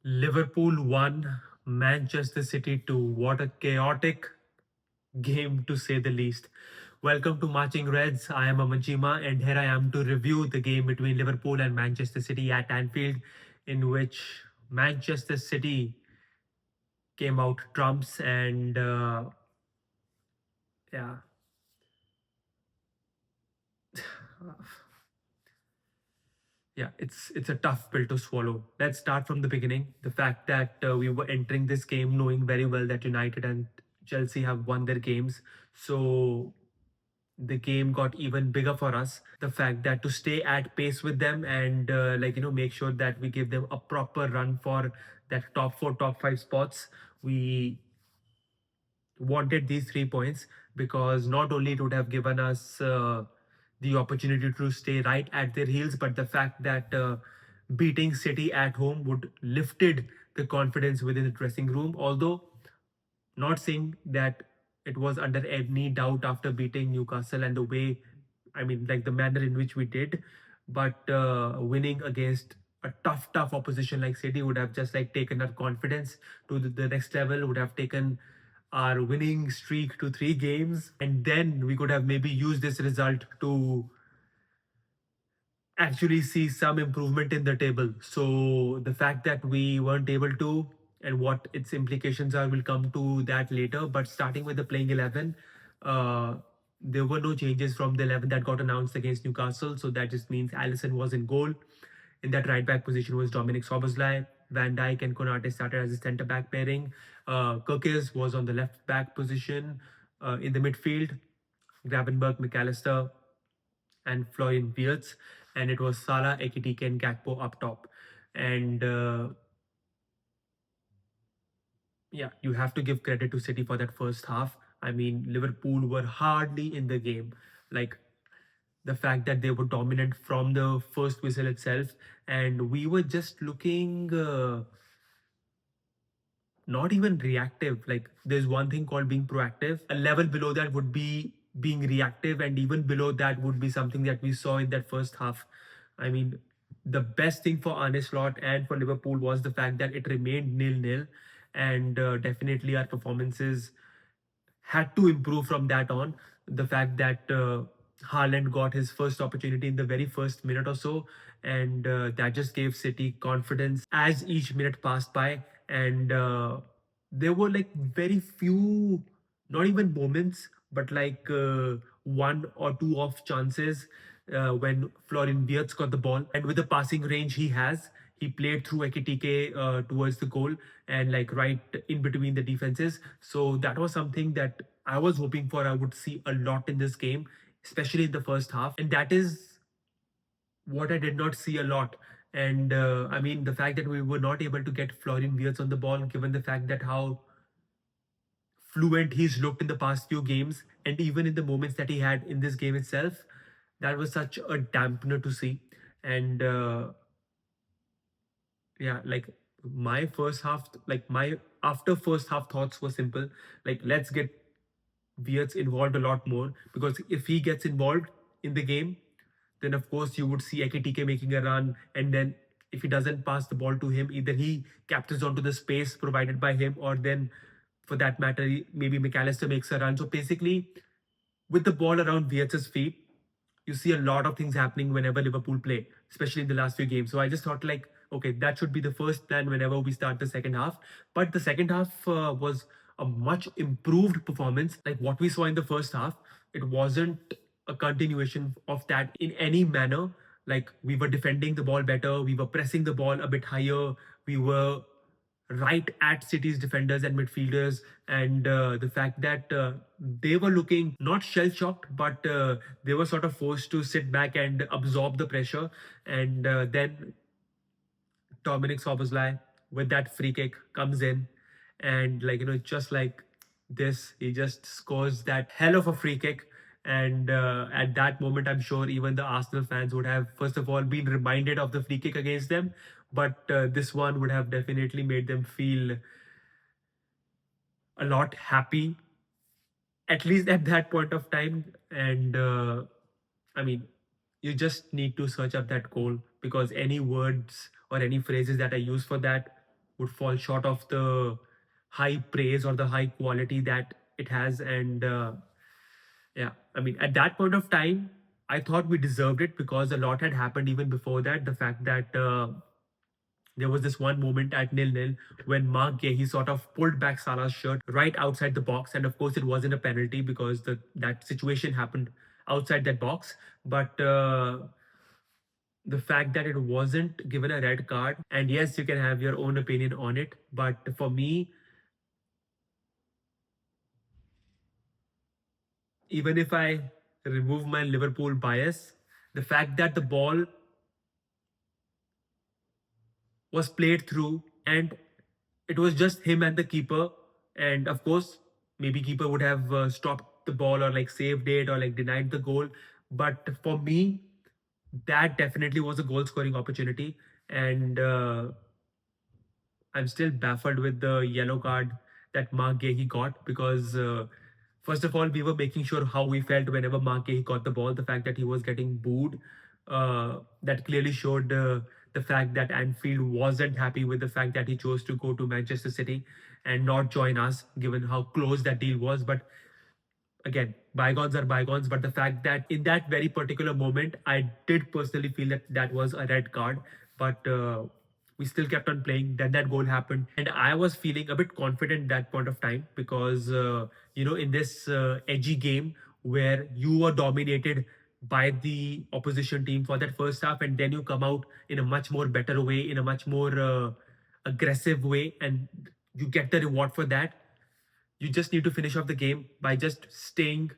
Liverpool 1, Manchester City 2. What a chaotic game to say the least. Welcome to Marching Reds. I am Amanchima and here I am to review the game between Liverpool and Manchester City at Anfield, in which Manchester City came out trumps and yeah. Yeah, it's a tough pill to swallow. Let's start from the beginning. The fact that we were entering this game knowing very well that United and Chelsea have won their games, so the game got even bigger for us. The fact that to stay at pace with them and make sure that we give them a proper run for that top four, top five spots. We wanted these 3 points because not only it would have given us the opportunity to stay right at their heels, but the fact that beating City at home would lifted the confidence within the dressing room. Although not saying that it was under any doubt after beating Newcastle and the way, I mean, like the manner in which we did, but winning against a tough opposition like City would have just like taken our confidence to the next level, would have taken our winning streak to 3 games, and then we could have maybe used this result to actually see some improvement in the table. So the fact that we weren't able to and what its implications are, we'll come to that later. But starting with the playing 11, uh, there were no changes from the 11 that got announced against Newcastle. So that just means Allison was in goal. In that right back position was Dominik Szoboszlai. Van Dijk and Konate started as a centre back pairing. Kirkes was on the left back position. In the midfield, Gravenberg, McAllister, and Florian Wirtz, and it was Salah, Ekitike, and Gakpo up top. And yeah, you have to give credit to City for that first half. I mean, Liverpool were hardly in the game. Like the fact that they were dominant from the first whistle itself, and we were just looking not even reactive. Like there's one thing called being proactive. A level below that would be being reactive, and even below that would be something that we saw in that first half. I mean, the best thing for Arne Slot and for Liverpool was the fact that it remained nil-nil, and definitely our performances had to improve from that on. The fact that Haaland got his first opportunity in the very first minute or so, and that just gave City confidence as each minute passed by. And there were like very few, not even moments, but like one or two off chances when Florian Wirtz got the ball. And with the passing range he has, he played through Ekitike towards the goal and like right in between the defenses. So that was something that I was hoping for. I would see a lot in this game, especially in the first half. And that is what I did not see a lot. And I mean, the fact that we were not able to get Florian Wirtz on the ball, given the fact that how fluent he's looked in the past few games, and even in the moments that he had in this game itself, that was such a dampener to see. And yeah, like my first half, like my after first half thoughts were simple. Like let's get Wirtz involved a lot more, because if he gets involved in the game, then of course you would see Ekitike making a run, and then if he doesn't pass the ball to him, either he captures onto the space provided by him, or then for that matter, maybe McAllister makes a run. So basically, with the ball around Wirtz's feet, you see a lot of things happening whenever Liverpool play, especially in the last few games. So I just thought like, okay, that should be the first plan whenever we start the second half. But the second half was a much improved performance. Like what we saw in the first half, it wasn't a continuation of that in any manner. Like we were defending the ball better, we were pressing the ball a bit higher, we were right at City's defenders and midfielders, and the fact that they were looking not shell shocked, but they were sort of forced to sit back and absorb the pressure. And then Dominik Szoboszlai with that free kick comes in, and just like this, he just scores that hell of a free kick. And at that moment, I'm sure even the Arsenal fans would have, first of all, been reminded of the free kick against them. But this one would have definitely made them feel a lot happy, at least at that point of time. And I mean, you just need to search up that goal, because any words or any phrases that I use for that, would fall short of the high praise or the high quality that it has. And yeah, I mean, at that point of time, I thought we deserved it because a lot had happened even before that. The fact that there was this one moment at nil-nil when Mark Guehi sort of pulled back Salah's shirt right outside the box, and of course it wasn't a penalty because that situation happened outside that box. But the fact that it wasn't given a red card, and yes, you can have your own opinion on it, but for me, even if I remove my Liverpool bias, the fact that the ball was played through and it was just him and the keeper, and of course maybe keeper would have stopped the ball or like saved it or like denied the goal, but for me that definitely was a goal scoring opportunity. And I'm still baffled with the yellow card that Mark Guehi got because, first of all, we were making sure how we felt whenever Mark Guehi got the ball. The fact that he was getting booed, that clearly showed the fact that Anfield wasn't happy with the fact that he chose to go to Manchester City and not join us, given how close that deal was. But again, bygones are bygones. But the fact that in that very particular moment, I did personally feel that that was a red card. But we still kept on playing. Then that goal happened, and I was feeling a bit confident that point of time because in this edgy game where you were dominated by the opposition team for that first half, and then you come out in a much more better way, in a much more aggressive way, and you get the reward for that. You just need to finish off the game by just staying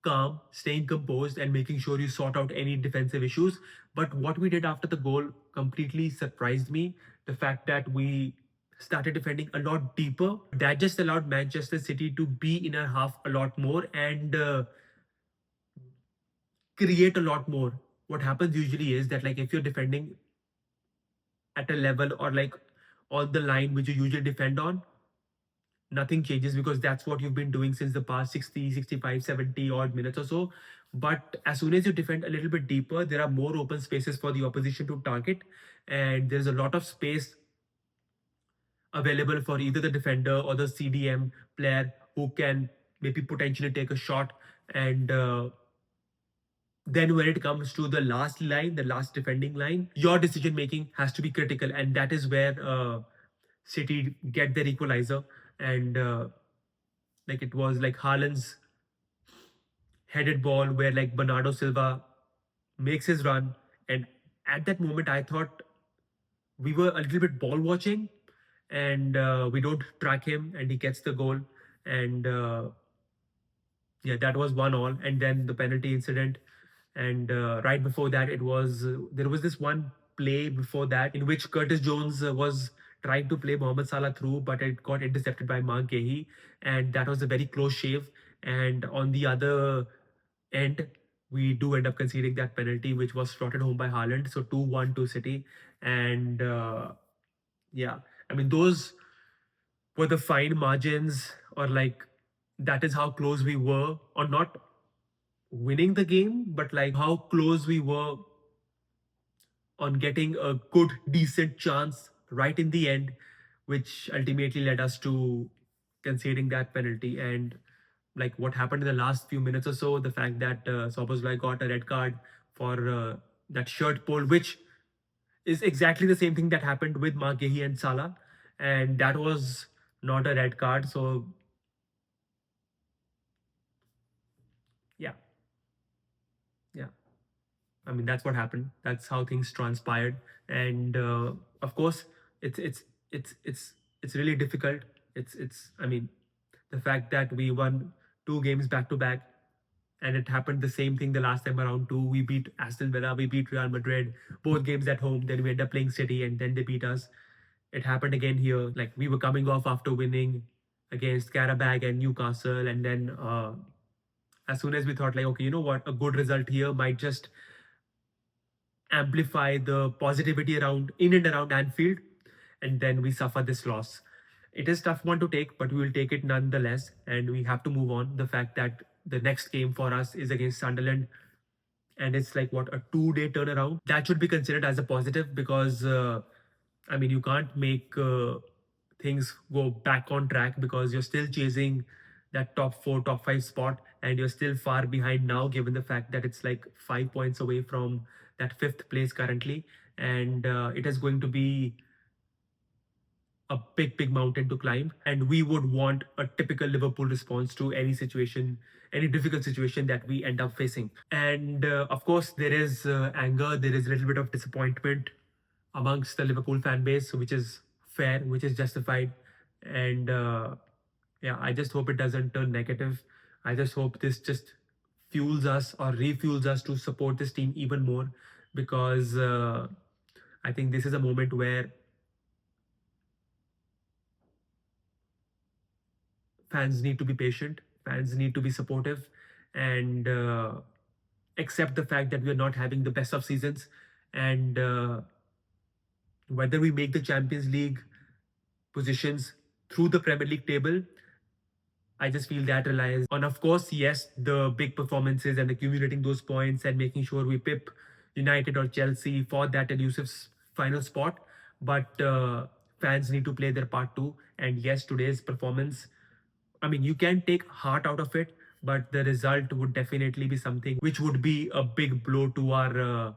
calm, staying composed, and making sure you sort out any defensive issues. But what we did after the goal completely surprised me. The fact that we started defending a lot deeper, that just allowed Manchester City to be in our half a lot more and create a lot more. What happens usually is that, like, if you're defending at a level or like on the line which you usually defend on, nothing changes because that's what you've been doing since the past 60, 65, 70 odd minutes or so. But as soon as you defend a little bit deeper, there are more open spaces for the opposition to target, and there's a lot of space available for either the defender or the CDM player who can maybe potentially take a shot. And then when it comes to the last line, the last defending line, your decision making has to be critical, and that is where City get their equalizer. And like it was like Haaland's headed ball where like Bernardo Silva makes his run, and at that moment I thought we were a little bit ball watching, and we don't track him, and he gets the goal, and yeah, that was 1-1, and then the penalty incident. And right before that, it was there was this one play before that in which Curtis Jones was trying to play Mohamed Salah through, but it got intercepted by Mark Guehi, and that was a very close shave. And on the other end, we do end up conceding that penalty, which was slotted home by Haaland. So 2-1 to City, and yeah, I mean those were the fine margins, or like that is how close we were, or not winning the game, but like how close we were on getting a good, decent chance right in the end, which ultimately led us to conceding that penalty. And like what happened in the last few minutes or so, the fact that Szoboszlai got a red card for that shirt pull, which is exactly the same thing that happened with Mark Guehi and Salah, and that was not a red card. So yeah, yeah. I mean, that's what happened. That's how things transpired, and of course, it's it's it's it's it's really difficult. It's. I mean, the fact that we won two games back to back, and it happened the same thing the last time around too. We beat Aston Villa, we beat Real Madrid, both games at home. Then we end up playing City, and then they beat us. It happened again here. Like we were coming off after winning against Karabag and Newcastle, and then as soon as we thought like, okay, you know what, a good result here might just amplify the positivity around in and around Anfield, and then we suffer this loss. It is tough one to take, but we will take it nonetheless, and we have to move on. The fact that the next game for us is against Sunderland, and it's like what, a 2-day turnaround, that should be considered as a positive because I mean, you can't make things go back on track because you're still chasing that top four, top five spot, and you're still far behind now, given the fact that it's like 5 points away from that fifth place currently. And it is going to be a big, big mountain to climb. And we would want a typical Liverpool response to any situation, any difficult situation that we end up facing. And of course, there is anger, there is a little bit of disappointment amongst the Liverpool fan base, which is fair, which is justified. And yeah, I just hope it doesn't turn negative. I just hope this just fuels us or refuels us to support this team even more, because I think this is a moment where fans need to be patient, fans need to be supportive, and accept the fact that we are not having the best of seasons. And whether we make the Champions League positions through the Premier League table, I just feel that relies on, of course, yes, the big performances and accumulating those points and making sure we pip United or Chelsea for that elusive final spot. But fans need to play their part too. And yes, today's performance, I mean, you can take heart out of it, but the result would definitely be something which would be a big blow to our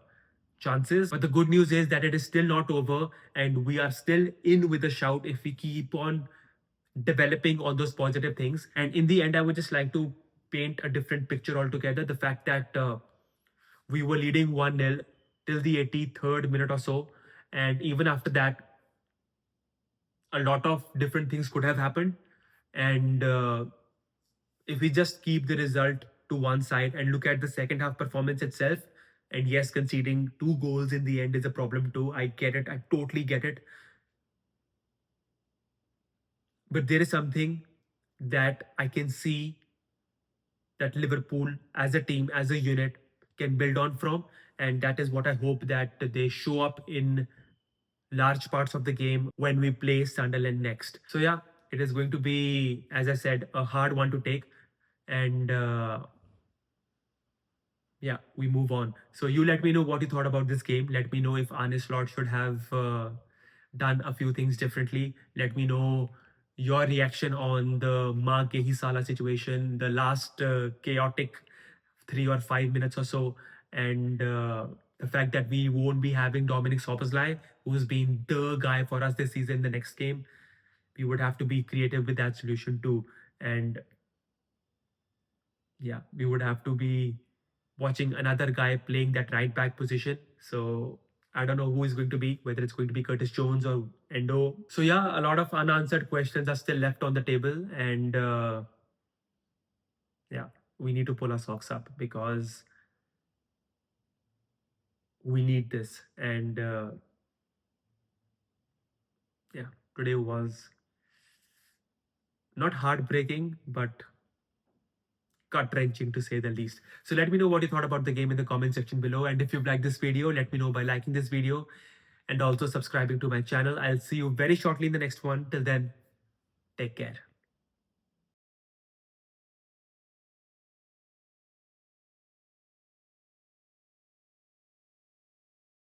chances. But the good news is that it is still not over, and we are still in with a shout if we keep on developing on those positive things. And in the end, I would just like to paint a different picture altogether. The fact that we were leading 1-0 till the 83rd minute or so. And even after that, a lot of different things could have happened. And if we just keep the result to one side and look at the second half performance itself, and yes, conceding 2 goals in the end is a problem too. I get it. I totally get it. But there is something that I can see that Liverpool as a team, as a unit, can build on from. And that is what I hope that they show up in large parts of the game when we play Sunderland next. So yeah, it is going to be, as I said, a hard one to take. And yeah, we move on. So you let me know what you thought about this game. Let me know if Arne Slot should have done a few things differently. Let me know your reaction on the Guehi-Salah situation, the last chaotic 3 or 5 minutes or so, and the fact that we won't be having Dominik Szoboszlai, who's been the guy for us this season. The next game, we would have to be creative with that solution too. And yeah, we would have to be watching another guy playing that right back position. So I don't know who is going to be, whether it's going to be Curtis Jones or Endo. So yeah, a lot of unanswered questions are still left on the table, and yeah, we need to pull our socks up because we need this. And yeah, today was not heartbreaking, but gut-wrenching to say the least. So let me know what you thought about the game in the comment section below. And if you've liked this video, let me know by liking this video and also subscribing to my channel. I'll see you very shortly in the next one. Till then, take care.